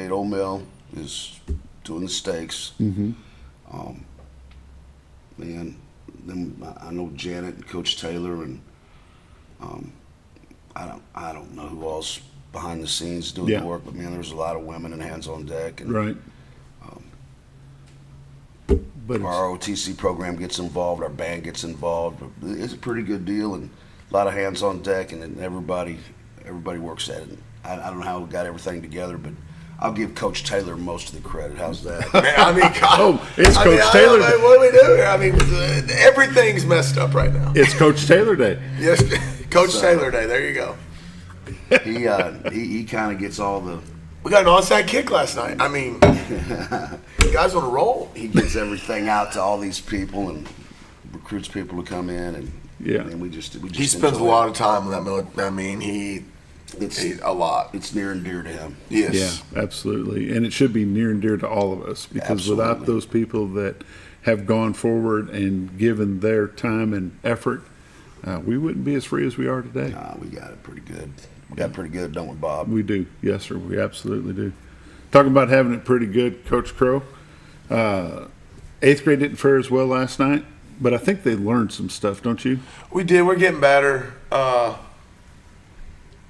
at Old Mill is doing the steaks. Mm-hmm. And then I know Janet and Coach Taylor, and I don't know who else behind the scenes doing the work, but man, there's a lot of women and hands on deck. And, right. But our ROTC program gets involved, our band gets involved. It's a pretty good deal, and a lot of hands on deck, and then everybody works at it. I don't know how we got everything together, but I'll give Coach Taylor most of the credit. How's that? Man, I mean, it's Coach Taylor Day. What do we do here? I mean, everything's messed up right now. It's Coach Taylor Day. Yes, Coach Taylor Day. There you go. He kind of gets all the. We got an onside kick last night. I mean, the guy's on a roll. He gets everything out to all these people and recruits people to come in, and we just he spends a lot of time on that. I mean, it's a lot. It's near and dear to him. Yes. Yeah, absolutely. And it should be near and dear to all of us, because without those people that have gone forward and given their time and effort, we wouldn't be as free as we are today. Nah, we got it pretty good. We got it pretty good, don't we, Bob? We do. Yes, sir. We absolutely do. Talking about having it pretty good, Coach Crow. 8th grade didn't fare as well last night, but I think they learned some stuff, don't you? We did. We're getting better.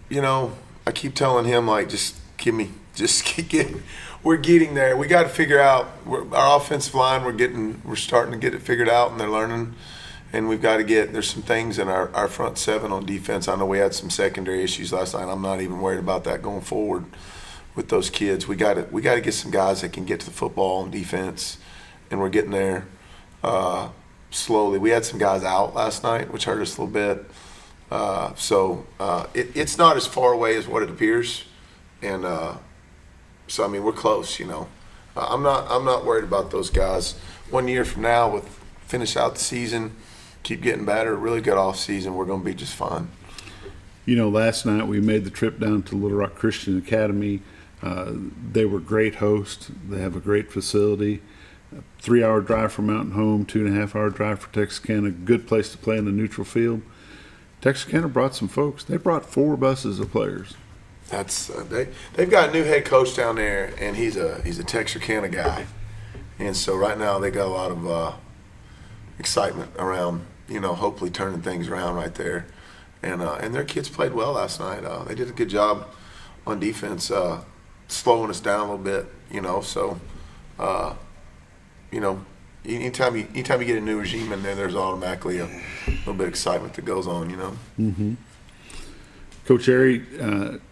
You know, I keep telling him, like, we're getting there. We got to figure out our offensive line. We're starting to get it figured out, and they're learning. And we've got to there's some things in our front seven on defense. I know we had some secondary issues last night. I'm not even worried about that going forward with those kids. We got to get some guys that can get to the football on defense, and we're getting there slowly. We had some guys out last night, which hurt us a little bit. So it's not as far away as what it appears. And so, I mean, we're close, you know. I'm not worried about those guys. 1 year from now, with finish out the season, keep getting better, really good off season, we're going to be just fine. You know, last night we made the trip down to Little Rock Christian Academy. They were great hosts. They have a great facility. 3-hour drive from Mountain Home, 2.5-hour drive for Texarkana. Good place to play in the neutral field. Texarkana brought some folks. They brought 4 buses of players. That's they've got a new head coach down there, and he's a Texarkana guy, and so right now they got a lot of excitement around, you know, hopefully turning things around right there, and their kids played well last night. They did a good job on defense, slowing us down a little bit, you know. So, you know, anytime you get a new regime in there, there's automatically a little bit of excitement that goes on, you know. Mm-hmm. Coach Airy,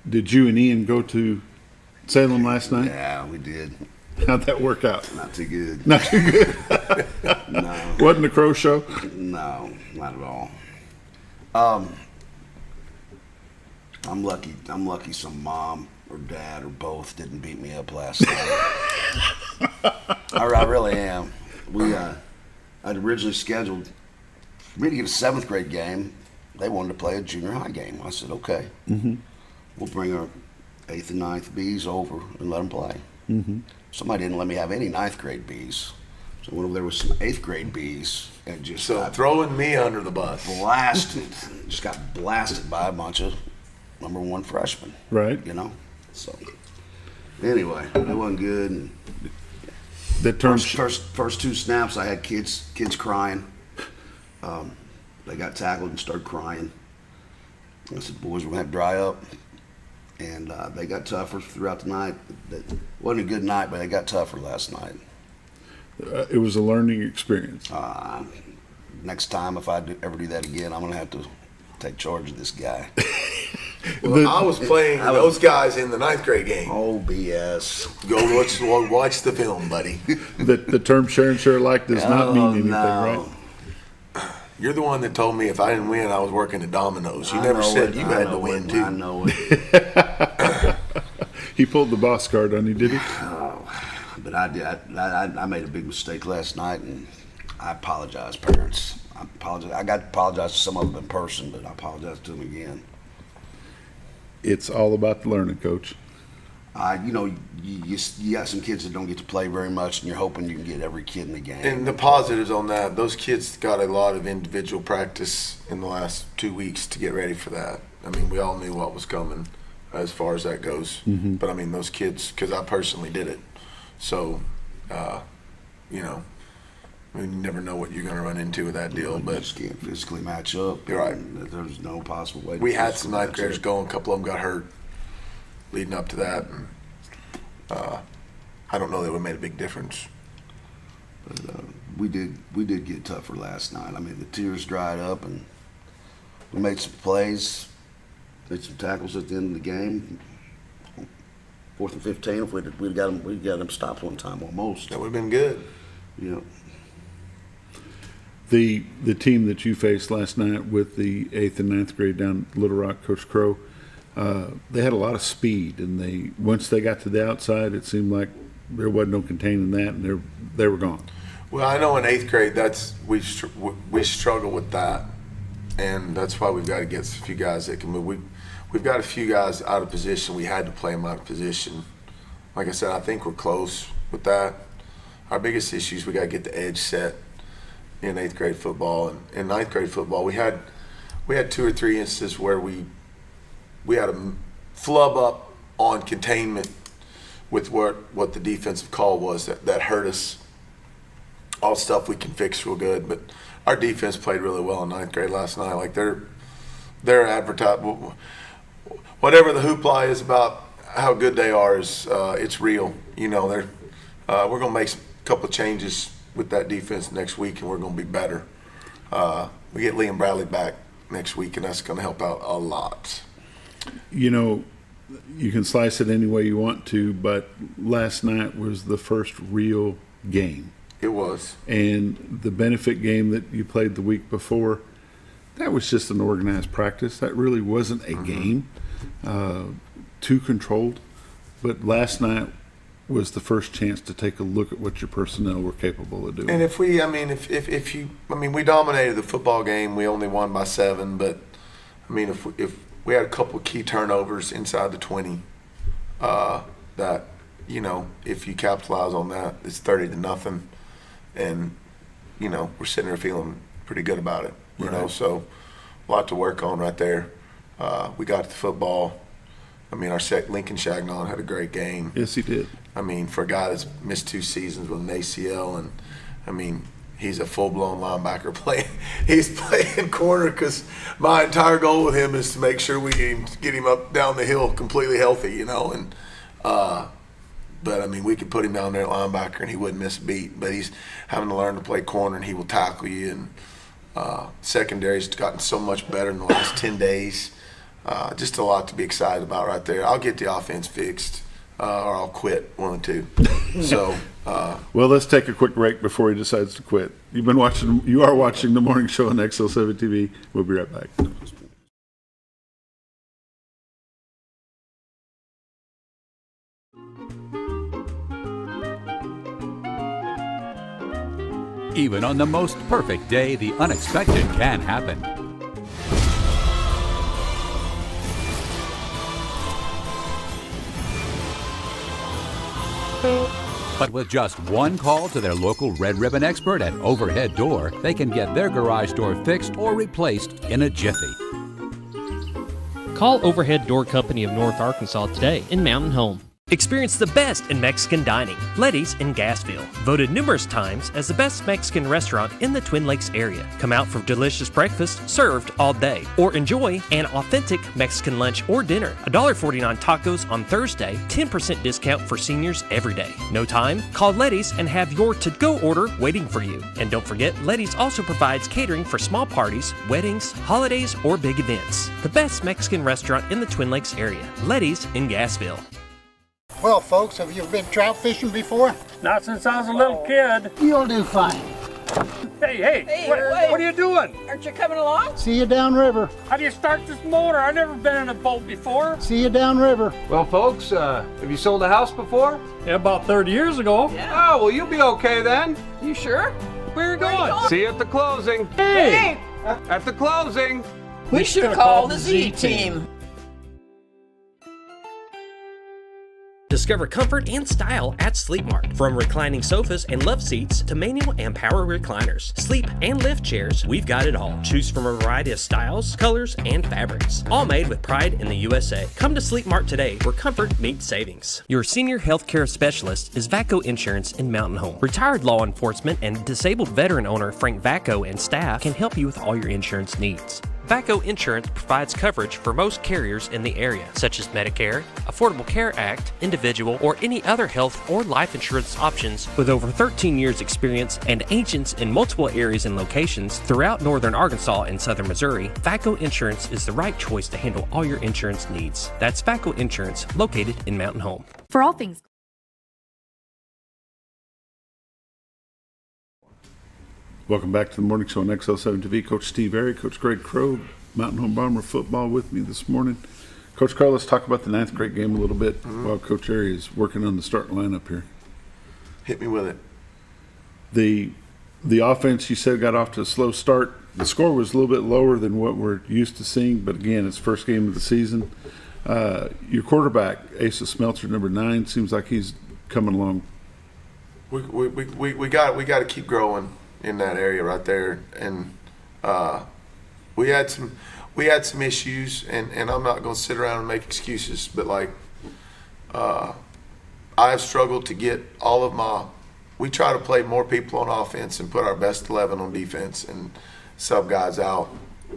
did you and Ian go to Salem last night? Yeah, we did. How'd that work out? Not too good. Not too good? No. Wasn't a crow show? No, not at all. I'm lucky some mom or dad or both didn't beat me up last night. I really am. I'd originally scheduled for me to get a 7th grade game. They wanted to play a junior high game. I said, okay. Mm-hmm. We'll bring our 8th and 9th Bs over and let them play. Mm-hmm. Somebody didn't let me have any 9th grade Bs. So when there was some 8th grade Bs, and just throwing me under the bus. Blasted. Just got blasted by a bunch of number 1 freshmen. Right. You know? So anyway, it wasn't good. And the first 2 snaps, I had kids crying. They got tackled and started crying. I said, boys, we're going to have to dry up. And they got tougher throughout the night. It wasn't a good night, but they got tougher last night. It was a learning experience. Next time, if I ever do that again, I'm going to have to take charge of this guy. Well, I was playing those guys in the 9th grade game. Oh, BS. Go watch the film, buddy. The term share and share alike does not mean anything, right? You're the one that told me if I didn't win, I was working at Domino's. You never said you had to win, too. I know it. He pulled the boss card on you, did he? But I did. I made a big mistake last night, and I apologize, parents. I apologize. I got to apologize to some of them in person, but I apologize to them again. It's all about the learning, Coach. You know, you got some kids that don't get to play very much, and you're hoping you can get every kid in the game. And the positives on that, those kids got a lot of individual practice in the last 2 weeks to get ready for that. I mean, we all knew what was coming as far as that goes. Mm-hmm. But, I mean, those kids, because I personally did it. So, you know, you never know what you're going to run into with that deal. But you just can't physically match up. You're right. There's no possible way. We had some 9th graders go, and a couple of them got hurt leading up to that. And, I don't know that it made a big difference. But we did get tougher last night. I mean, the tears dried up, and we made some plays, made some tackles at the end of the game. 4th and 15, if we'd got them stopped one time almost. That would have been good. Yeah. The team that you faced last night with the 8th and 9th grade down Little Rock, Coach Crow, they had a lot of speed, and once they got to the outside, it seemed like there wasn't no containing that, and they were gone. Well, I know in 8th grade we struggle with that, and that's why we've got to get a few guys that can move. We've got a few guys out of position. We had to play them out of position. Like I said, I think we're close with that. Our biggest issue is we got to get the edge set in 8th grade football. And in 9th grade football, we had 2 or 3 instances where we had a flub up on containment with what the defensive call was that hurt us. All stuff we can fix real good, but our defense played really well in 9th grade last night. Like they're advertising, whatever the hoopla is about how good they are is it's real. You know, we're gonna make a couple of changes with that defense next week, and we're gonna be better. we get Liam Bradley back next week, and that's going to help out a lot. You know, you can slice it any way you want to, but last night was the first real game. It was. And the benefit game that you played the week before, that was just an organized practice. That really wasn't a game, too controlled. But last night was the first chance to take a look at what your personnel were capable of doing. And if we dominated the football game. We only won by 7, but I mean, if we had a couple of key turnovers inside the 20, that, you know, if you capitalize on that, it's 30-0, and you know, we're sitting there feeling pretty good about it. You know, so a lot to work on right there. We got to the football. I mean, our Lincoln Shagnon had a great game. Yes, he did. I mean, for a guy that's missed 2 seasons with an ACL, and I mean, he's a full-blown linebacker playing. He's playing corner because my entire goal with him is to make sure we get him up down the hill completely healthy, you know. And but I mean, we could put him down there at linebacker and he wouldn't miss a beat. But he's having to learn to play corner, and he will tackle you. And secondary's gotten so much better in the last 10 days. Just a lot to be excited about right there. I'll get the offense fixed, or I'll quit, one of the two. So, well, let's take a quick break before he decides to quit. You are watching the morning show on XL7-TV. We'll be right back. Even on the most perfect day, the unexpected can happen. But with just one call to their local Red Ribbon expert at Overhead Door, they can get their garage door fixed or replaced in a jiffy. Call Overhead Door Company of North Arkansas today in Mountain Home. Experience the best in Mexican dining. Letty's in Gassville. Voted numerous times as the best Mexican restaurant in the Twin Lakes area. Come out for delicious breakfast served all day. Or enjoy an authentic Mexican lunch or dinner. $1.49 tacos on Thursday. 10% discount for seniors every day. No time? Call Letty's and have your to-go order waiting for you. And don't forget, Letty's also provides catering for small parties, weddings, holidays, or big events. The best Mexican restaurant in the Twin Lakes area. Letty's in Gassville. Well, folks, have you been trout fishing before? Not since I was a little kid. You'll do fine. Hey, what are you doing? Aren't you coming along? See you downriver. How do you start this motor? I've never been in a boat before. See you downriver. Well, folks, have you sold a house before? Yeah, about 30 years ago. Yeah. Oh, well, you'll be okay then. You sure? Where are you going? See you at the closing. Hey! At the closing. We should have called the Z-Team. Discover comfort and style at Sleep Mart. From reclining sofas and love seats to manual and power recliners, sleep and lift chairs, we've got it all. Choose from a variety of styles, colors, and fabrics. All made with pride in the USA. Come to Sleep Mart today where comfort meets savings. Your senior healthcare specialist is VACO Insurance in Mountain Home. Retired law enforcement and disabled veteran owner Frank VACO and staff can help you with all your insurance needs. VACO Insurance provides coverage for most carriers in the area, such as Medicare, Affordable Care Act, individual, or any other health or life insurance options. With over 13 years experience and agents in multiple areas and locations throughout northern Arkansas and southern Missouri, VACO Insurance is the right choice to handle all your insurance needs. That's VACO Insurance, located in Mountain Home. For all things Welcome back to the morning show on XL7-TV. Coach Steve Airy, Coach Greg Crow, Mountain Home Bomber football with me this morning. Coach Carl, let's talk about the 9th grade game a little bit while Coach Airy is working on the starting lineup here. Hit me with it. The offense, you said, got off to a slow start. The score was a little bit lower than what we're used to seeing, but again, it's first game of the season. Your quarterback, Asa Smeltzer, number 9, seems like he's coming along. We got to keep growing in that area right there, and we had some issues, and I'm not going to sit around and make excuses, but like I have struggled to get all of my. We try to play more people on offense and put our best 11 on defense and sub guys out,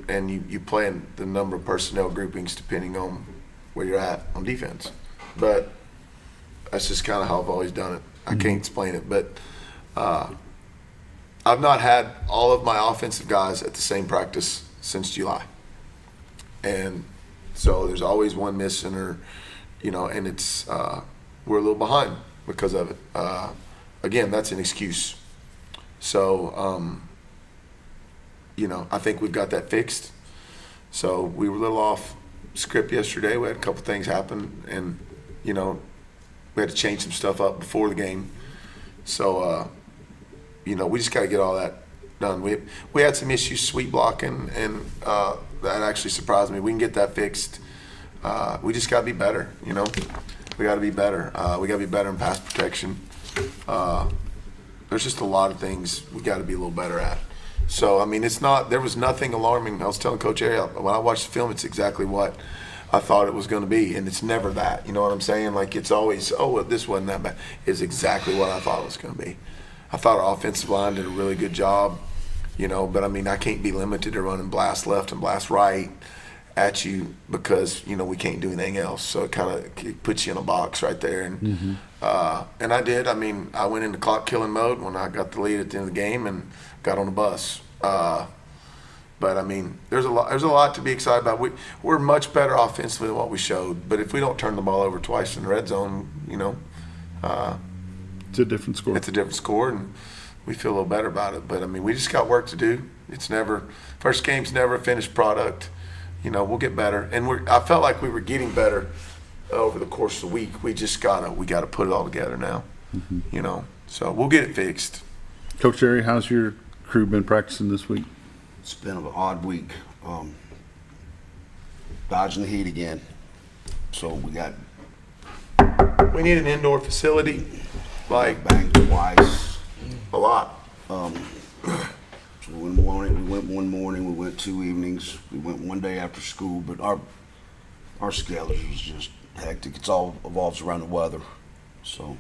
and you play in the number of personnel groupings depending on where you're at on defense. But that's just kind of how I've always done it. I can't explain it, but I've not had all of my offensive guys at the same practice since July. And so there's always one missing or, and it's, we're a little behind because of it. Again, that's an excuse. So, I think we've got that fixed. So we were a little off script yesterday. We had a couple things happen and, we had to change some stuff up before the game. So, we just got to get all that done. We had some issues sweep blocking, and that actually surprised me. We can get that fixed. We just got to be better, We got to be better. We got to be better in pass protection. There's just a lot of things we got to be a little better at. So, I mean, there was nothing alarming. I was telling Coach Ariel, when I watched the film, it's exactly what I thought it was going to be, and it's never that. You know what I'm saying? Like, it's always, this wasn't that bad. It's exactly what I thought it was going to be. I thought our offensive line did a really good job, but I mean, I can't be limited to running blast left and blast right at you because, we can't do anything else. So it puts you in a box right there. And and I did. I mean, I went into clock killing mode when I got the lead at the end of the game and got on the bus. But I mean, there's a lot to be excited about. We're much better offensively than what we showed. But if we don't turn the ball over twice in the red zone, it's a different score. It's a different score, and we feel a little better about it. But I mean, we just got work to do. First game's never a finished product. We'll get better, and I felt like we were getting better over the course of the week. We just gotta put it all together now. So we'll get it fixed. Coach Jerry, how's your crew been practicing this week? It's been an odd week. Dodging the heat again. So we need an indoor facility. Like banged twice. A lot. So we went one morning, we went 2 evenings, we went one day after school, but our schedule is just hectic. It's all evolves around the weather. So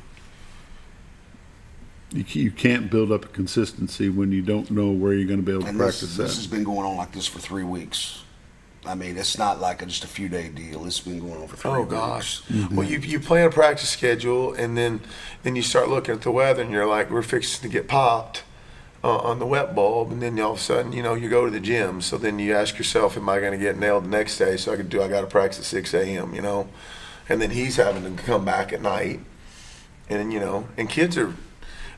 you can't build up a consistency when you don't know where you're going to be able to practice that. This has been going on like this for 3 weeks. I mean, it's not like just a few day deal. It's been going on for 3 weeks. Oh gosh. Well, you plan a practice schedule, and then you start looking at the weather, and you're like, we're fixing to get popped on the wet bulb, and then all of a sudden, you go to the gym. So then you ask yourself, am I going to get nailed the next day? So I got to practice at 6 a.m. And then he's having to come back at night, and then and kids are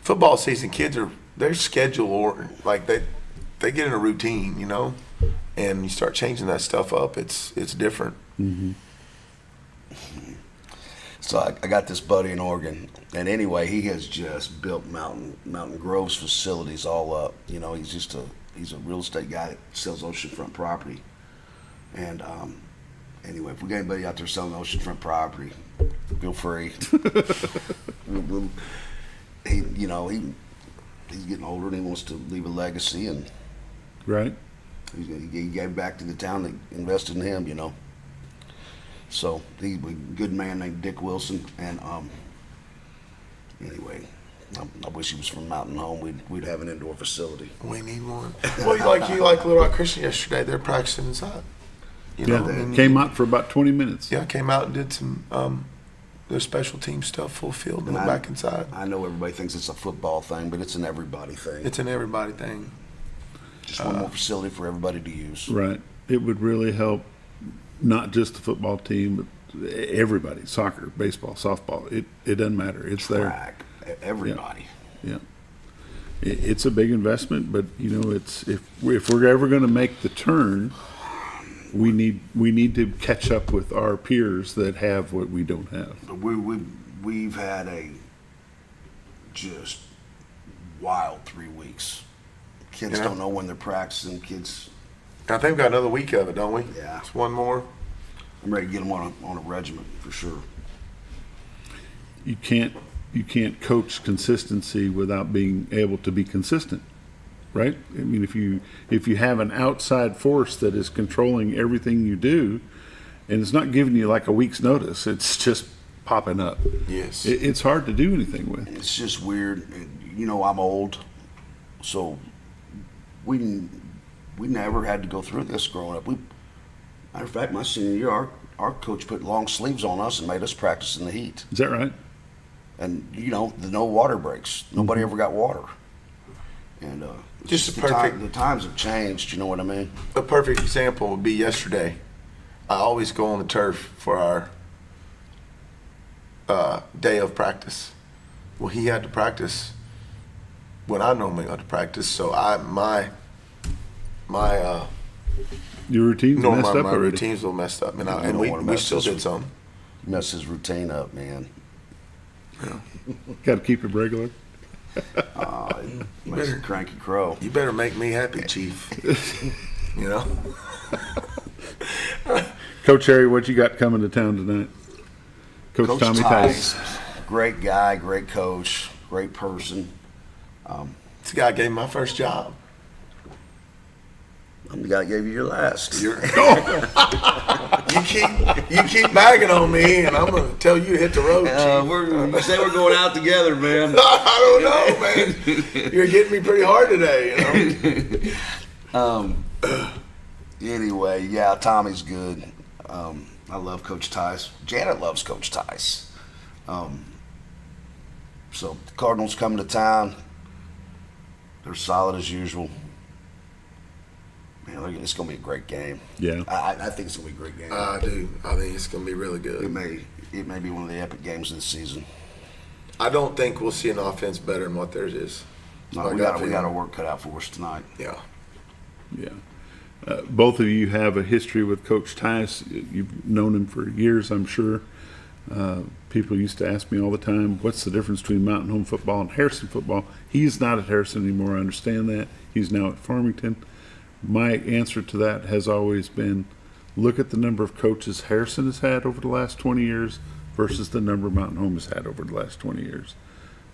football season. Kids are their schedule or like they get in a routine, and you start changing that stuff up. It's different. Mm-hmm. So I got this buddy in Oregon, and anyway, he has just built Mountain Grove's facilities all up. He's a real estate guy that sells oceanfront property. And anyway, if we got anybody out there selling oceanfront property, feel free. He's getting older and he wants to leave a legacy, and right. He gave back to the town that invested in him, So he's a good man named Dick Wilson, and anyway, I wish he was from Mountain Home. We'd have an indoor facility. We need one. Well, you like Little Rock Christian yesterday. They're practicing inside. Came out for about 20 minutes. Yeah, came out and did some their special team stuff, full field, and went back inside. I know everybody thinks it's a football thing, but it's an everybody thing. It's an everybody thing. Just one more facility for everybody to use. Right. It would really help not just the football team, but everybody. Soccer, baseball, softball. It doesn't matter. It's Track, there. Everybody. Yeah. It's a big investment, but it's if we're ever going to make the turn, we need to catch up with our peers that have what we don't have. We've had a just wild 3 weeks. Kids don't know when they're practicing. Kids. I think we've got another week of it, don't we? Yeah. It's one more. I'm ready to get them on a regiment for sure. You can't coach consistency without being able to be consistent, right? I mean, if you have an outside force that is controlling everything you do, and it's not giving you like a week's notice, it's just popping up. Yes. It's hard to do anything with. It's just weird. I'm old, so we never had to go through this growing up. Matter of fact, my senior year, our coach put long sleeves on us and made us practice in the heat. Is that right? And the no water breaks. Nobody ever got water. And Just the a perfect- the times have changed. You know what I mean? A perfect example would be yesterday. I always go on the turf for our day of practice. Well, he had to practice when I normally got to practice, so my Your routine's no, messed my, up my already. routine's a little messed up, and, You and don't we, wanna we mess still his- did some. Mess his routine up, man. Got to keep it regular. Makes a cranky crow. You better make me happy, Chief. You know. Coach Harry, what you got coming to town tonight? Coach Tommy Tice. Great guy, great coach, great person. This guy gave me my first job. I'm the guy that gave you your last. You keep bagging on me, and I'm gonna tell you to hit the road. Chief. You say we're going out together, man. I don't know, man. You're getting me pretty hard today, you know. Anyway, yeah, Tommy's good. I love Coach Tice. Janet loves Coach Tice. So the Cardinals coming to town. They're solid as usual. Man, it's going to be a great game. Yeah. I think it's going to be a great game. I do. I think it's going to be really good. It may be one of the epic games of the season. I don't think we'll see an offense better than what theirs is. No, we got our work cut out for us tonight. Yeah. Yeah. Both of you have a history with Coach Tice. You've known him for years, I'm sure. People used to ask me all the time, what's the difference between Mountain Home football and Harrison football? He's not at Harrison anymore. I understand that. He's now at Farmington. My answer to that has always been, look at the number of coaches Harrison has had over the last 20 years versus the number Mountain Home has had over the last 20 years.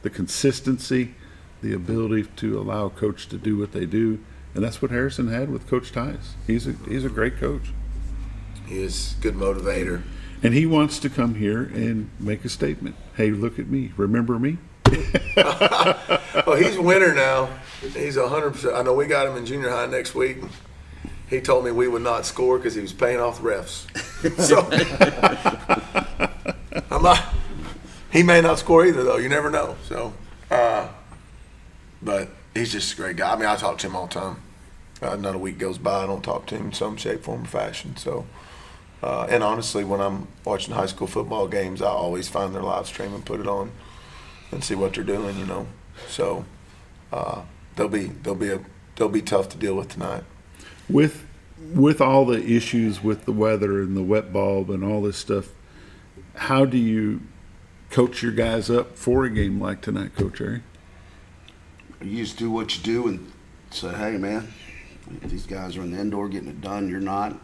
The consistency, the ability to allow a coach to do what they do, and that's what Harrison had with Coach Tice. He's a great coach. He is a good motivator. And he wants to come here and make a statement. Hey, look at me. Remember me? Well, he's a winner now. He's 100%. I know we got him in junior high next week. He told me we would not score because he was paying off the refs. So he may not score either, though. You never know. So, but he's just a great guy. I mean, I talk to him all the time. Not a week goes by I don't talk to him in some shape, form, or fashion. So, and honestly, when I'm watching high school football games, I always find their live stream and put it on and see what they're doing. You know, so they'll be tough to deal with tonight. With all the issues with the weather and the wet bulb and all this stuff, how do you coach your guys up for a game like tonight, Coach Harry? You just do what you do and say, hey, man, if these guys are in the indoor getting it done, you're not.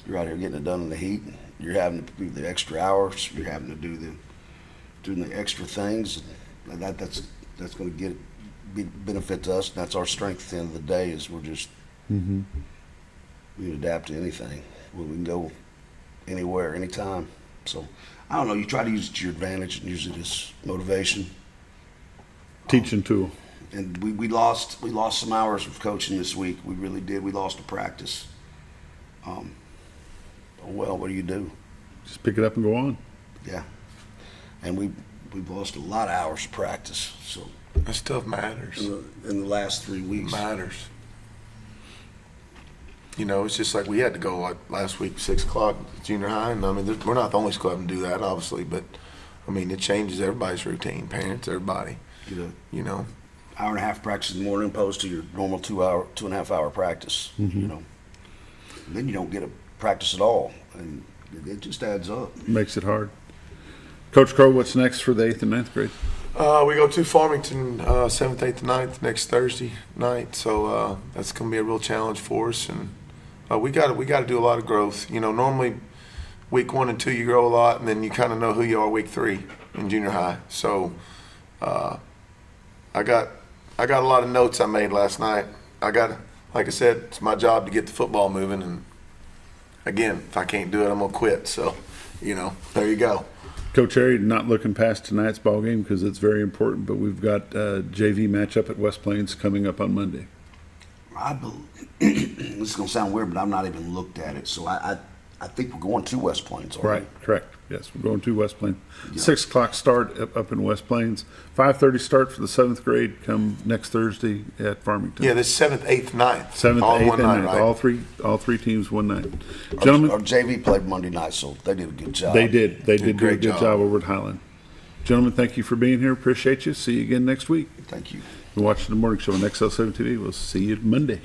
You're out here getting it done in the heat. You're having to do the extra hours. You're having to do the extra things. And that's going to be benefit to us. And that's our strength at the end of the day is we're just we can adapt to anything. We can go anywhere, anytime. So I don't know. You try to use it to your advantage and use it as motivation. Teaching tool. And we lost some hours of coaching this week. We really did. We lost a practice. Oh well, what do you do? Just pick it up and go on. Yeah. And we've lost a lot of hours of practice. So that stuff matters. In the last 3 weeks. Matters. You know, it's just like we had to go like last week, 6 o'clock, junior high. And I mean, we're not the only school having to do that, obviously, but I mean, it changes everybody's routine, parents, everybody. You know, hour and a half practice in the morning opposed to your normal 2.5 hour practice. You know, and then you don't get a practice at all, and it just adds up. Makes it hard. Coach Crow, what's next for the 8th and 9th grade? We go to Farmington 7th, 8th, and 9th next Thursday night, so that's going to be a real challenge for us, and we got to do a lot of growth. You know, normally week 1 and 2 you grow a lot, and then you kind of know who you are week 3 in junior high. So I got a lot of notes I made last night. Like I said, it's my job to get the football moving, and again, if I can't do it, I'm gonna quit. So, you know, there you go. Coach Harry, not looking past tonight's ball game because it's very important, but we've got a JV matchup at West Plains coming up on Monday. This is gonna sound weird, but I've not even looked at it. So I think we're going to West Plains already. Right, correct. Yes, we're going to West Plains. 6 o'clock start up in West Plains. 5:30 start for the 7th grade come next Thursday at Farmington. Yeah, this 7th, 8th, 9th. 7th, all 8th, one and night, 9th. right? All three teams one night. Gentlemen, Our JV played Monday night, so they did a good job. they did do a great good job over at Highland. Gentlemen, thank you for being here. Appreciate you. See you again next week. Thank you. You're watching the morning show on XL7-TV. We'll see you Monday.